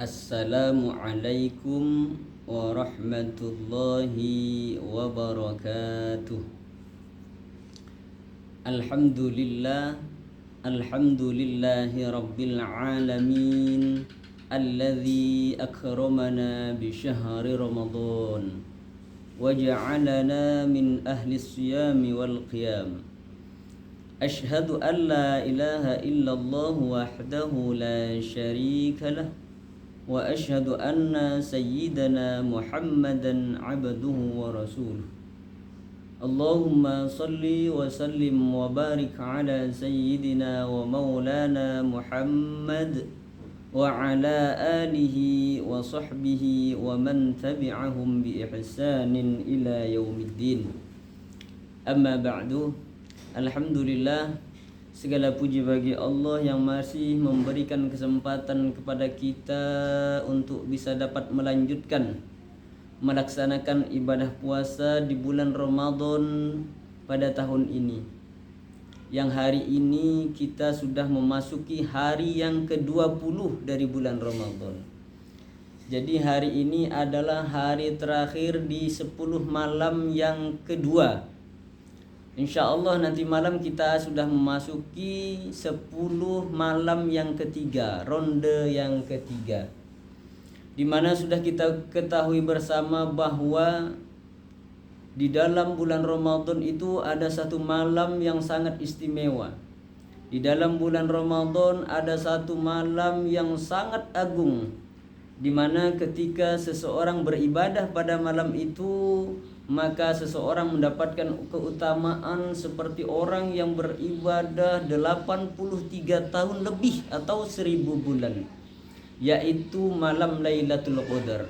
Assalamualaikum warahmatullahi wabarakatuh. Alhamdulillahi rabbil alamin, alladzi akramana bi syahri Ramadan wa ja'alana min ahli siyami wal qiyam. Ashhadu an la ilaha illallah wahdahu la syarika lah wa ashhadu anna sayyidana Muhammadan abduhu wa rasuluh. Allahumma salli wa sallim wa barik ala sayyidina wa maulana Muhammad wa ala alihi wa sahbihi wa man tabi'ahum bi ihsanin ila yaumiddin. Amma ba'du. Alhamdulillah, segala puji bagi Allah yang masih memberikan kesempatan kepada kita untuk bisa dapat melanjutkan melaksanakan ibadah puasa di bulan Ramadan pada tahun ini. Yang hari ini kita sudah memasuki hari yang ke-20 dari bulan Ramadan. Jadi hari ini adalah hari terakhir di 10 malam yang kedua. Insya Allah nanti malam kita sudah memasuki 10 malam yang ketiga, ronde yang ketiga, di mana sudah kita ketahui bersama bahwa di dalam bulan Ramadan itu ada satu malam yang sangat istimewa. Di dalam bulan Ramadan ada satu malam yang sangat agung, di mana ketika seseorang beribadah pada malam itu, maka seseorang mendapatkan keutamaan seperti orang yang beribadah 83 tahun lebih atau 1000 bulan, yaitu malam Lailatul Qadar.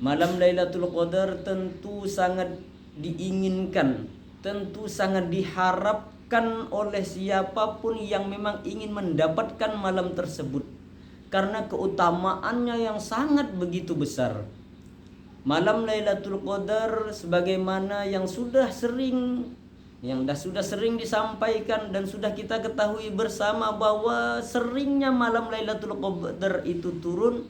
Malam Lailatul Qadar tentu sangat diinginkan, tentu sangat diharapkan oleh siapapun yang memang ingin mendapatkan malam tersebut, karena keutamaannya yang sangat begitu besar. Malam Lailatul Qadar sebagaimana yang sudah sering disampaikan dan sudah kita ketahui bersama bahwa seringnya malam Lailatul Qadar itu turun.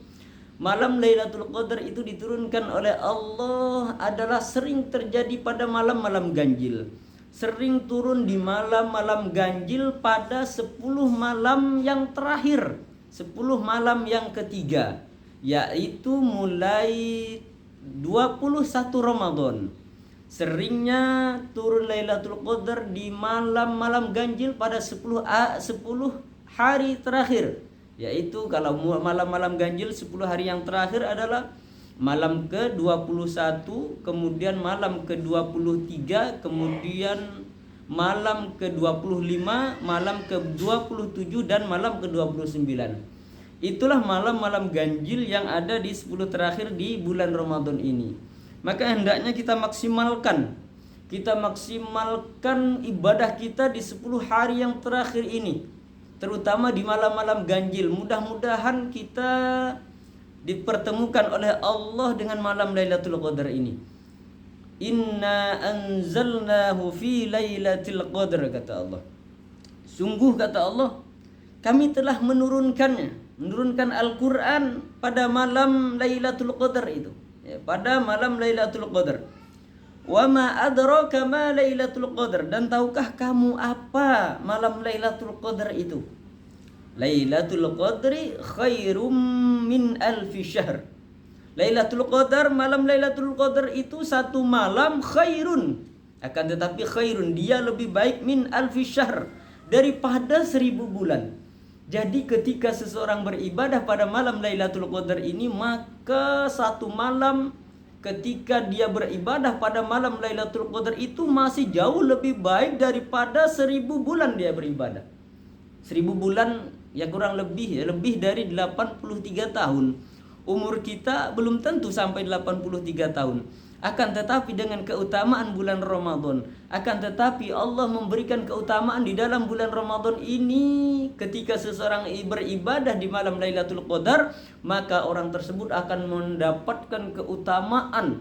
Malam Lailatul Qadar itu diturunkan oleh Allah adalah sering terjadi pada malam-malam ganjil. Sering turun di malam-malam ganjil pada 10 malam yang terakhir, 10 malam yang ketiga, yaitu mulai 21 Ramadan. Seringnya turun Lailatul Qadar di malam-malam ganjil pada 10 hari terakhir, yaitu kalau malam-malam ganjil 10 hari yang terakhir adalah malam ke-21, kemudian malam ke-23, kemudian malam ke-25, malam ke-27 dan malam ke-29. Itulah malam-malam ganjil yang ada di 10 terakhir di bulan Ramadan ini. Maka hendaknya kita maksimalkan ibadah kita di 10 hari yang terakhir ini, terutama di malam-malam ganjil. Mudah-mudahan kita dipertemukan oleh Allah dengan malam Lailatul Qadar ini. Inna anzalnahu fi lailatul qadar, kata Allah. Sungguh, kata Allah, kami telah menurunkan Al-Quran pada malam Lailatul Qadar itu, pada malam Lailatul Qadar. Wa ma adraka ma Lailatul Qadar, dan tahukah kamu apa malam Lailatul Qadar itu? Lailatul Qadri khairum min alfi syahr. Lailatul Qadar, malam Lailatul Qadar itu satu malam khairun, akan tetapi khairun, dia lebih baik, min alfi syahr, daripada 1000 bulan. Jadi ketika seseorang beribadah pada malam Lailatul Qadar ini, maka satu malam ketika dia beribadah pada malam Lailatul Qadar itu masih jauh lebih baik daripada 1000 bulan dia beribadah. 1000 bulan ya kurang lebih dari 83 tahun. Umur kita belum tentu sampai 83 tahun. Akan tetapi dengan keutamaan bulan Ramadan, akan tetapi Allah memberikan keutamaan di dalam bulan Ramadan ini. Ketika seseorang beribadah di malam Lailatul Qadar, maka orang tersebut akan mendapatkan keutamaan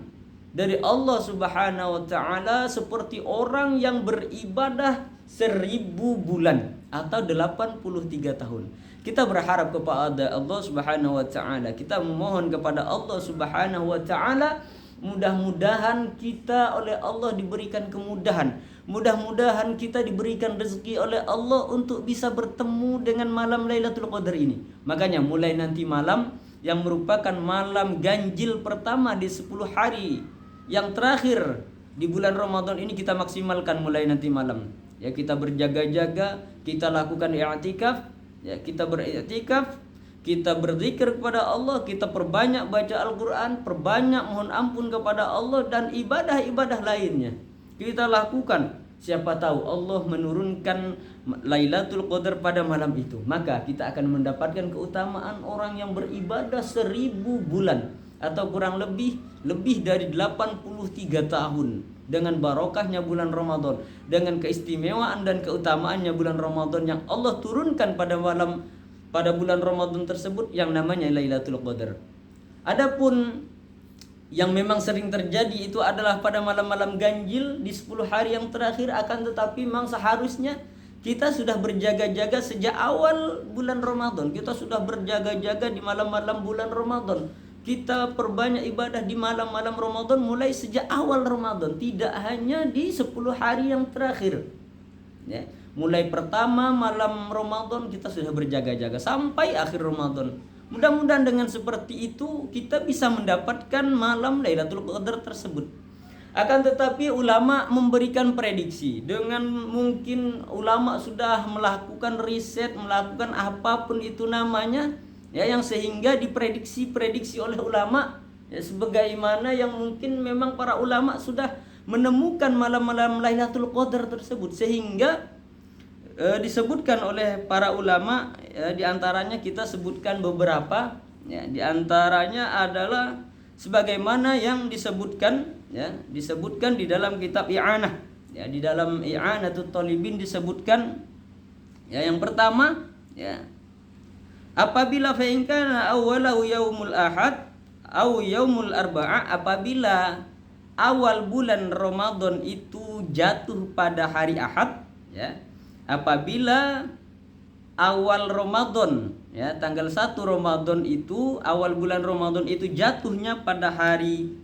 dari Allah Subhanahu wa taala seperti orang yang beribadah 1000 bulan atau 83 tahun. Kita berharap kepada Allah Subhanahu wa taala. Kita memohon kepada Allah Subhanahu wa taala, mudah-mudahan kita oleh Allah diberikan kemudahan. Mudah-mudahan kita diberikan rezeki oleh Allah untuk bisa bertemu dengan malam Lailatul Qadar ini. Makanya mulai nanti malam yang merupakan malam ganjil pertama di 10 hari yang terakhir di bulan Ramadan ini, kita maksimalkan mulai nanti malam. Ya, kita berjaga-jaga, kita lakukan i'tikaf, ya, kita beriktikaf, kita berzikir kepada Allah, kita perbanyak baca Al-Quran, perbanyak mohon ampun kepada Allah, dan ibadah-ibadah lainnya kita lakukan. Siapa tahu Allah menurunkan Lailatul Qadar pada malam itu, maka kita akan mendapatkan keutamaan orang yang beribadah 1000 bulan atau kurang lebih dari 83 tahun. Dengan barokahnya bulan Ramadan, dengan keistimewaan dan keutamaannya bulan Ramadan yang Allah turunkan pada bulan Ramadan tersebut yang namanya Lailatul Qadar. Adapun yang memang sering terjadi itu adalah pada malam-malam ganjil di 10 hari yang terakhir, akan tetapi memang seharusnya kita sudah berjaga-jaga sejak awal bulan Ramadan. Kita sudah berjaga-jaga di malam-malam bulan Ramadan. Kita perbanyak ibadah di malam-malam Ramadan mulai sejak awal Ramadan, tidak hanya di 10 hari yang terakhir. Ya, mulai pertama malam Ramadan kita sudah berjaga-jaga sampai akhir Ramadan. Mudah-mudahan dengan seperti itu kita bisa mendapatkan malam Lailatul Qadar tersebut. Akan tetapi ulama memberikan prediksi, dengan mungkin ulama sudah melakukan riset, melakukan apapun itu namanya, ya, yang sehingga diprediksi oleh ulama, ya, sebagaimana yang mungkin memang para ulama sudah menemukan malam-malam Lailatul Qadar tersebut, sehingga disebutkan oleh para ulama, ya, diantaranya kita sebutkan beberapa, ya, diantaranya adalah sebagaimana yang disebutkan, ya, disebutkan di dalam kitab I'anah, ya, di dalam I'anatul Talibin disebutkan, ya, yang pertama, ya, apabila fa'inkana awalahu yaumul ahad au yaumul arba'a, apabila awal bulan Ramadan itu jatuh pada hari Ahad, ya, apabila awal Ramadan, ya, tanggal 1 Ramadan itu, awal bulan Ramadan itu jatuhnya pada hari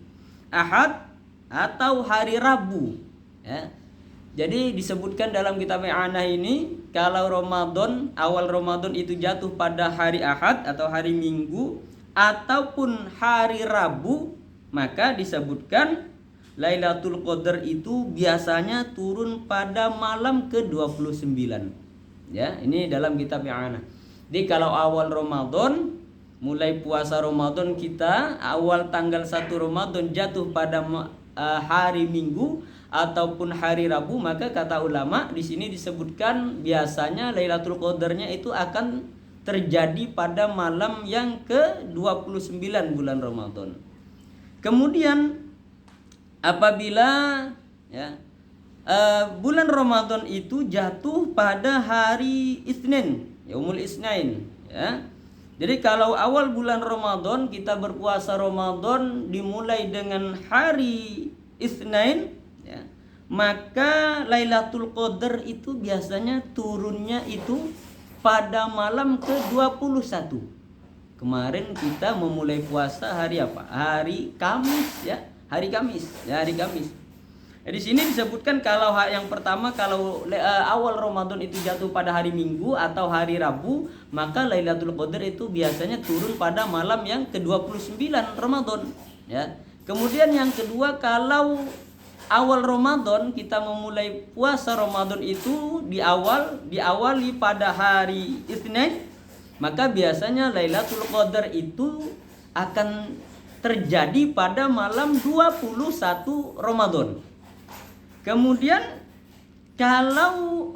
Ahad atau hari Rabu, ya. Jadi disebutkan dalam kitab I'anah ini, kalau Ramadan, awal Ramadan itu jatuh pada hari Ahad atau hari Minggu ataupun hari Rabu, maka disebutkan Lailatul Qadar itu biasanya turun pada malam ke-29. Ya, ini dalam kitab I'anah. Jadi kalau awal Ramadan, mulai puasa Ramadan kita, awal tanggal 1 Ramadan jatuh pada hari Minggu ataupun hari Rabu, maka kata ulama di sini disebutkan biasanya Lailatul Qadarnya itu akan terjadi pada malam yang ke-29 bulan Ramadan. Kemudian apabila, ya, bulan Ramadan itu jatuh pada hari Isnin, Yaumul Isnain, ya. Jadi kalau awal bulan Ramadan kita berpuasa Ramadan dimulai dengan hari Isnin, ya, maka Lailatul Qadar itu biasanya turunnya itu pada malam ke-21. Kemarin kita memulai puasa hari apa? Hari Kamis, ya. Hari Kamis, ya, hari Kamis. Di sini disebutkan kalau yang pertama, kalau awal Ramadan itu jatuh pada hari Minggu atau hari Rabu, maka Lailatul Qadar itu biasanya turun pada malam yang ke-29 Ramadan, ya. Kemudian yang kedua, kalau awal Ramadan kita memulai puasa Ramadan itu diawali pada hari Isnin, maka biasanya Lailatul Qadar itu akan terjadi pada malam 21 Ramadan. Kemudian kalau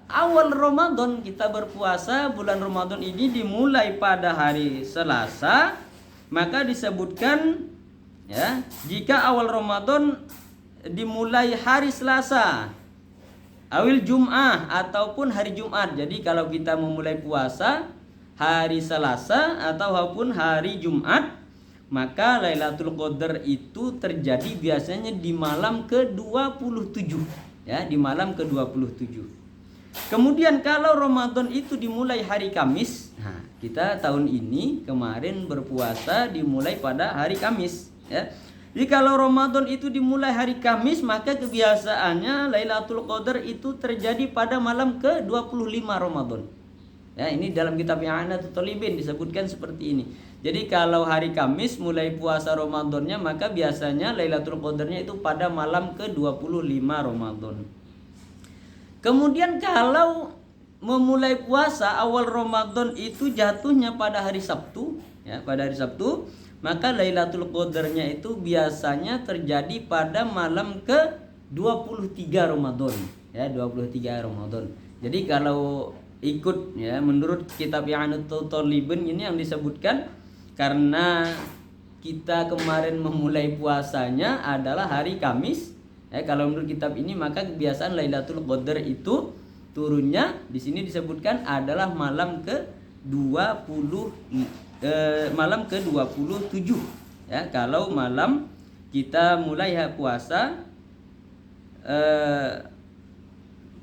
awal Ramadan kita berpuasa, bulan Ramadan ini dimulai pada hari Selasa, maka disebutkan, ya, jika awal Ramadan dimulai hari Selasa, awil Jum'ah ataupun hari Jumat. Jadi kalau kita memulai puasa hari Selasa ataupun hari Jumat, maka Lailatul Qadar itu terjadi biasanya di malam ke-27, ya, di malam ke-27. Kemudian kalau Ramadan itu dimulai hari Kamis, nah kita tahun ini kemarin berpuasa dimulai pada hari Kamis, ya. Jadi kalau Ramadan itu dimulai hari Kamis, maka kebiasaannya Lailatul Qadar itu terjadi pada malam ke-25 Ramadan. Ya, ini dalam kitab I'anatul Talibin disebutkan seperti ini. Jadi kalau hari Kamis mulai puasa Ramadannya, maka biasanya Lailatul Qadarnya itu pada malam ke-25 Ramadan. Kemudian kalau memulai puasa awal Ramadan itu jatuhnya pada hari Sabtu, ya, pada hari Sabtu, maka Lailatul Qadarnya itu biasanya terjadi pada malam ke-23 Ramadan, ya, 23 Ramadan. Jadi kalau ikut, ya, menurut kitab I'anatul Talibin ini yang disebutkan karena kita kemarin memulai puasanya adalah hari Kamis, ya, kalau menurut kitab ini maka kebiasaan Lailatul Qadar itu turunnya di sini disebutkan adalah malam malam ke-27, ya, kalau malam kita mulai puasa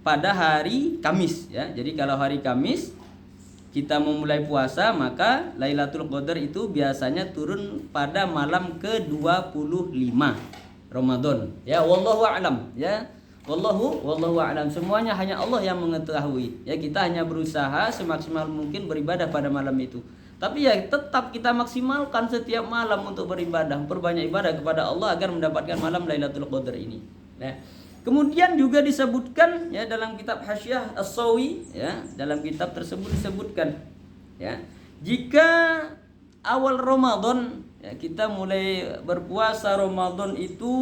pada hari Kamis, ya. Jadi kalau hari Kamis kita memulai puasa, maka Lailatul Qadar itu biasanya turun pada malam ke-25 Ramadan. Ya, wallahu a'lam, ya. Wallahu a'lam. Semuanya hanya Allah yang mengetahui. Ya, kita hanya berusaha semaksimal mungkin beribadah pada malam itu. Tapi ya tetap kita maksimalkan setiap malam untuk beribadah, perbanyak ibadah kepada Allah agar mendapatkan malam Lailatul Qadar ini. Ya. Kemudian juga disebutkan, ya, dalam kitab Hasyiah As-Sawi, ya, dalam kitab tersebut disebutkan, ya, jika awal Ramadan, ya, kita mulai berpuasa Ramadan itu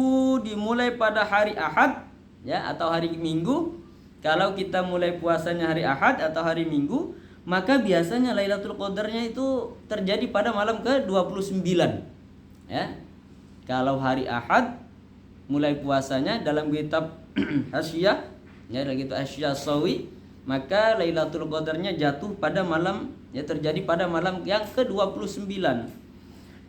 dimulai pada hari Ahad, ya, atau hari Minggu. Kalau kita mulai puasanya hari Ahad atau hari Minggu, maka biasanya Lailatul Qadarnya itu terjadi pada malam ke-29, ya. Kalau hari Ahad mulai puasanya dalam kitab Hasyiah, ya, dalam kitab Hasyiah Sawi, maka Lailatul Qadarnya jatuh pada malam, ya, terjadi pada malam yang ke-29.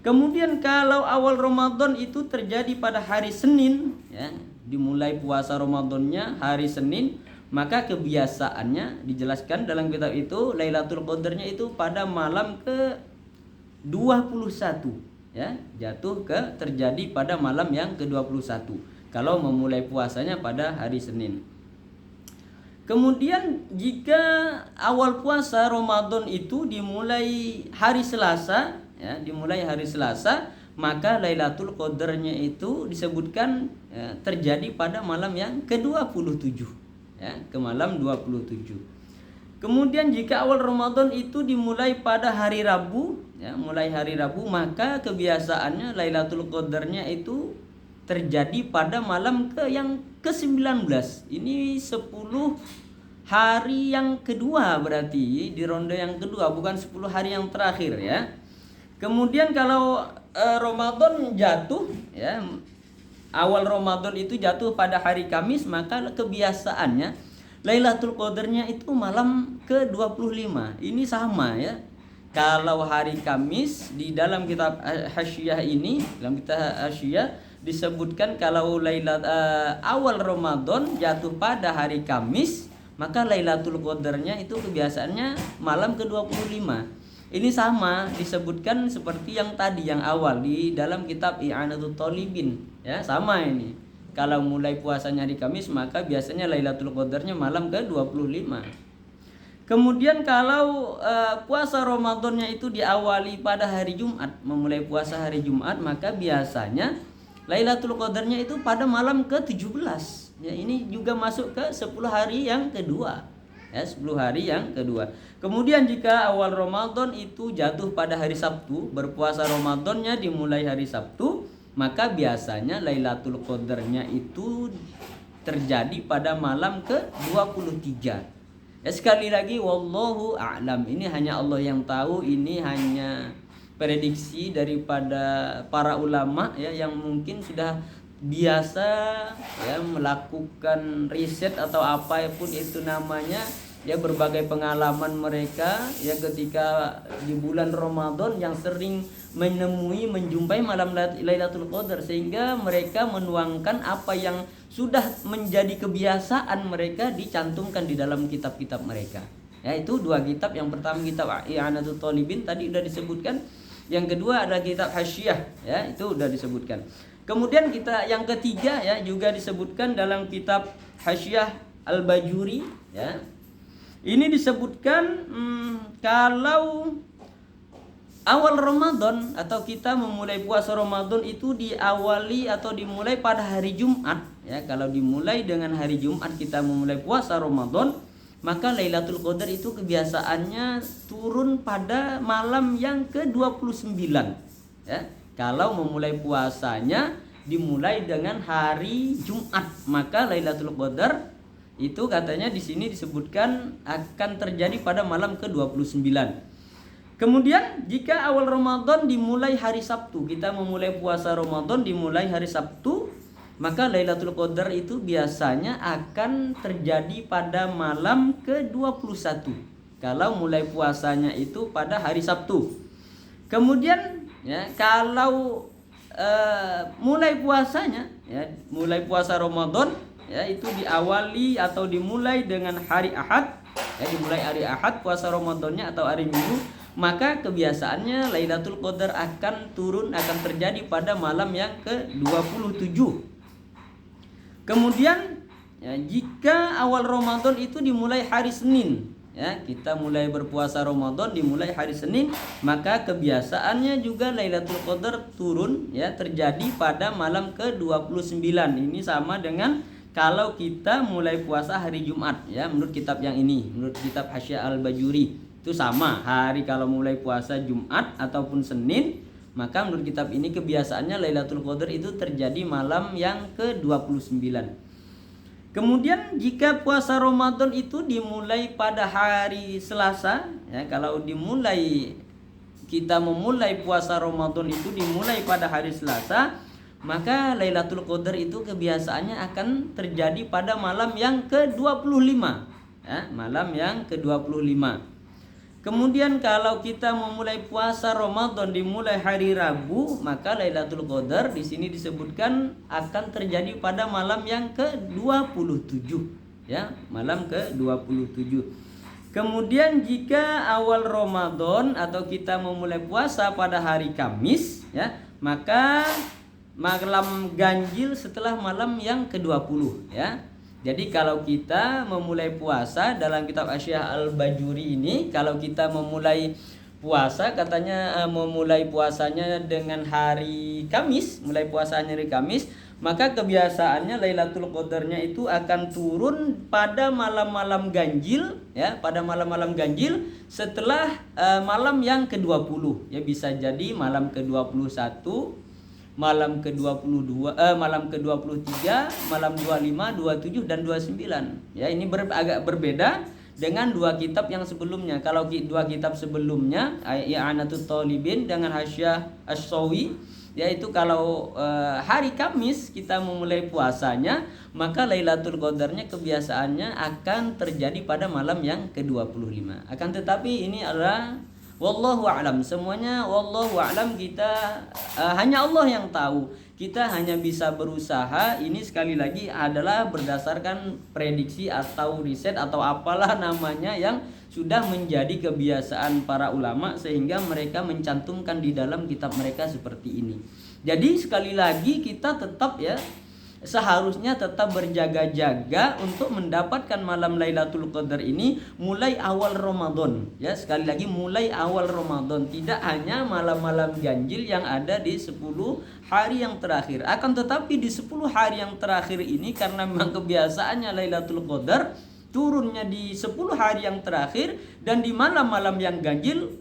Kemudian kalau awal Ramadan itu terjadi pada hari Senin, ya, dimulai puasa Ramadannya hari Senin, maka kebiasaannya dijelaskan dalam kitab itu Lailatul Qadarnya itu pada malam ke-21, ya, jatuh terjadi pada malam yang ke-21 kalau memulai puasanya pada hari Senin. Kemudian jika awal puasa Ramadan itu dimulai hari Selasa, ya, dimulai hari Selasa, maka Lailatul Qadarnya itu disebutkan, ya, terjadi pada malam yang ke-27, ya, ke malam 27. Kemudian jika awal Ramadan itu dimulai pada hari Rabu, ya, mulai hari Rabu, maka kebiasaannya Lailatul Qadarnya itu terjadi pada malam yang ke-19. Ini 10 hari yang kedua, berarti di ronde yang kedua, bukan 10 hari yang terakhir, ya. Kemudian kalau Ramadan jatuh, ya, awal Ramadan itu jatuh pada hari Kamis, maka kebiasaannya Lailatul Qadarnya itu malam ke-25. Ini sama, ya. Kalau hari Kamis di dalam kitab Hasyiah ini, dalam kitab Hasyiah disebutkan kalau awal Ramadan jatuh pada hari Kamis, maka Lailatul Qadarnya itu kebiasaannya malam ke-25. Ini sama disebutkan seperti yang tadi yang awal di dalam kitab I'anatul Talibin, ya, sama ini. Kalau mulai puasanya hari Kamis, maka biasanya Lailatul Qadarnya malam ke-25. Kemudian kalau puasa Ramadannya itu diawali pada hari Jumat, memulai puasa hari Jumat, maka biasanya Lailatul Qadarnya itu pada malam ke-17. Ya, ini juga masuk ke 10 hari yang kedua. Ya, 10 hari yang kedua. Kemudian jika awal Ramadan itu jatuh pada hari Sabtu, berpuasa Ramadannya dimulai hari Sabtu, maka biasanya Lailatul Qadarnya itu terjadi pada malam ke-23. Ya, sekali lagi wallahu a'lam. Ini hanya Allah yang tahu, ini hanya prediksi daripada para ulama, ya, yang mungkin sudah biasa, ya, melakukan riset atau apapun itu namanya ya berbagai pengalaman mereka ya ketika di bulan Ramadan yang sering menjumpai malam Lailatul Qadar, sehingga mereka menuangkan apa yang sudah menjadi kebiasaan mereka dicantumkan di dalam kitab-kitab mereka. Ya, itu 2 kitab. Yang pertama kitab I'anatul Talibin tadi sudah disebutkan. Yang kedua adalah kitab Hasyiah, ya, itu sudah disebutkan. Kemudian kita yang ketiga ya juga disebutkan dalam kitab Hasyiah Al-Bajuri, ya. Ini disebutkan kalau awal Ramadan atau kita memulai puasa Ramadan itu diawali atau dimulai pada hari Jumat, ya. Kalau dimulai dengan hari Jumat kita memulai puasa Ramadan, maka Lailatul Qadar itu kebiasaannya turun pada malam yang ke-29, ya. Kalau memulai puasanya dimulai dengan hari Jumat, maka Lailatul Qadar itu katanya di sini disebutkan akan terjadi pada malam ke-29. Kemudian jika awal Ramadan dimulai hari Sabtu, kita memulai puasa Ramadan dimulai hari Sabtu, maka Lailatul Qadar itu biasanya akan terjadi pada malam ke-21 kalau mulai puasanya itu pada hari Sabtu. Kemudian ya kalau mulai puasanya ya mulai puasa Ramadan ya itu diawali atau dimulai dengan hari Ahad, ya dimulai hari Ahad puasa Ramadannya atau hari Minggu, maka kebiasaannya Lailatul Qadar akan turun, akan terjadi pada malam yang ke-27. Kemudian ya, jika awal Ramadan itu dimulai hari Senin, ya kita mulai berpuasa Ramadan dimulai hari Senin, maka kebiasaannya juga Lailatul Qadar turun ya terjadi pada malam ke-29. Ini sama dengan kalau kita mulai puasa hari Jumat, ya menurut kitab yang ini, menurut kitab Hasyiah Al-Bajuri itu sama hari kalau mulai puasa Jumat ataupun Senin, maka menurut kitab ini kebiasaannya Lailatul Qadar itu terjadi malam yang ke-29. Kemudian jika puasa Ramadan itu dimulai pada hari Selasa, ya kalau kita memulai puasa Ramadan itu dimulai pada hari Selasa, maka Lailatul Qadar itu kebiasaannya akan terjadi pada malam yang ke-25, ya, malam yang ke-25. Kemudian kalau kita memulai puasa Ramadan dimulai hari Rabu, maka Lailatul Qadar di sini disebutkan akan terjadi pada malam yang ke-27, ya, malam ke-27. Kemudian jika awal Ramadan atau kita memulai puasa pada hari Kamis, ya, maka malam ganjil setelah malam yang ke-20, ya. Jadi kalau kita memulai puasa dalam kitab Hasyiah Al-Bajuri ini, kalau kita memulai puasa katanya memulai puasanya dengan hari Kamis, mulai puasanya hari Kamis, maka kebiasaannya Lailatul Qadarnya itu akan turun pada malam-malam ganjil, ya, pada malam-malam ganjil setelah malam yang ke-20, ya bisa jadi malam ke-21, malam ke-22, malam ke-23, malam 25, 27 dan 29. Ya, ini agak berbeda dengan 2 kitab yang sebelumnya. Kalau 2 kitab sebelumnya I'anatul Talibin dengan Hasyiah Asy-Syawi, yaitu kalau hari Kamis kita memulai puasanya, maka Lailatul Qadarnya kebiasaannya akan terjadi pada malam yang ke-25. Akan tetapi ini adalah wallahu a'lam, semuanya wallahu a'lam, kita hanya Allah yang tahu. Kita hanya bisa berusaha, ini sekali lagi adalah berdasarkan prediksi atau riset atau apalah namanya yang sudah menjadi kebiasaan para ulama sehingga mereka mencantumkan di dalam kitab mereka seperti ini. Jadi sekali lagi kita tetap seharusnya tetap berjaga-jaga untuk mendapatkan malam Lailatul Qadar ini mulai awal Ramadan. Ya, sekali lagi mulai awal Ramadan, tidak hanya malam-malam ganjil yang ada di 10 hari yang terakhir. Akan tetapi di 10 hari yang terakhir ini karena memang kebiasaannya Lailatul Qadar turunnya di 10 hari yang terakhir dan di malam-malam yang ganjil,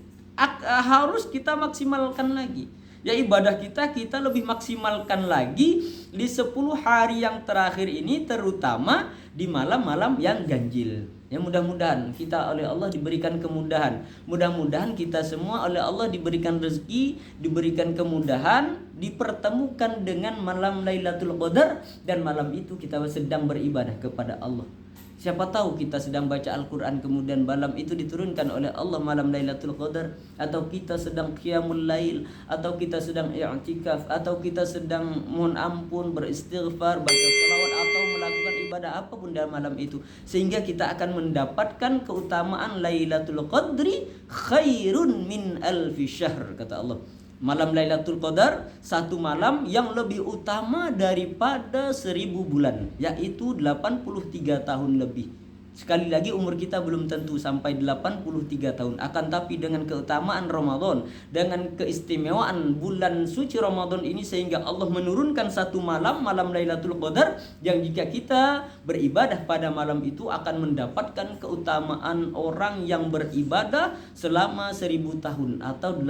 harus kita maksimalkan lagi. Ya, ibadah kita lebih maksimalkan lagi di 10 hari yang terakhir ini, terutama di malam-malam yang ganjil. Ya, mudah-mudahan kita oleh Allah diberikan kemudahan. Mudah-mudahan kita semua oleh Allah diberikan rezeki, diberikan kemudahan, dipertemukan dengan malam Lailatul Qadar, dan malam itu kita sedang beribadah kepada Allah. Siapa tahu kita sedang baca Al-Quran kemudian malam itu diturunkan oleh Allah malam Lailatul Qadar, atau kita sedang qiyamul lail, atau kita sedang i'tikaf, atau kita sedang mohon ampun, beristighfar, baca salawat, atau melakukan ibadah apapun dalam malam itu, sehingga kita akan mendapatkan keutamaan Lailatul Qadri khairun min alfi syahr, kata Allah. Malam Lailatul Qadar satu malam yang lebih utama daripada 1000 bulan, yaitu 83 tahun lebih. Sekali lagi umur kita belum tentu sampai 83 tahun, akan tapi dengan keutamaan Ramadan, dengan keistimewaan bulan suci Ramadan ini, sehingga Allah menurunkan satu malam, malam Lailatul Qadar, yang jika kita beribadah pada malam itu akan mendapatkan keutamaan orang yang beribadah selama 1000 tahun atau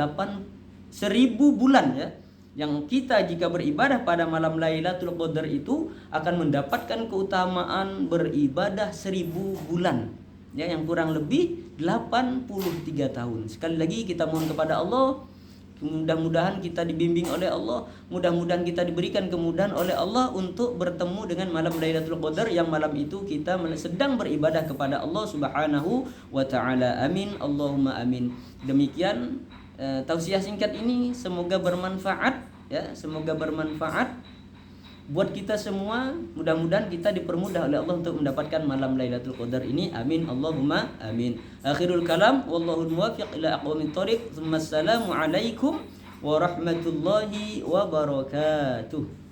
1000 bulan, ya. Yang kita jika beribadah pada malam Lailatul Qadar itu akan mendapatkan keutamaan beribadah 1000 bulan, ya, yang kurang lebih 83 tahun. Sekali lagi kita mohon kepada Allah, mudah-mudahan kita dibimbing oleh Allah, mudah-mudahan kita diberikan kemudahan oleh Allah untuk bertemu dengan malam Lailatul Qadar, yang malam itu kita sedang beribadah kepada Allah Subhanahu wa taala. Amin, Allahumma amin. Demikian tausiah singkat ini, semoga bermanfaat, ya, semoga bermanfaat buat kita semua. Mudah-mudahan kita dipermudah oleh Allah untuk mendapatkan malam Lailatul Qadar ini. Amin, Allahumma amin. Akhirul kalam, wallahul muwaffiq ila aqwamit thoriq. Assalamu alaikum warahmatullahi wabarakatuh.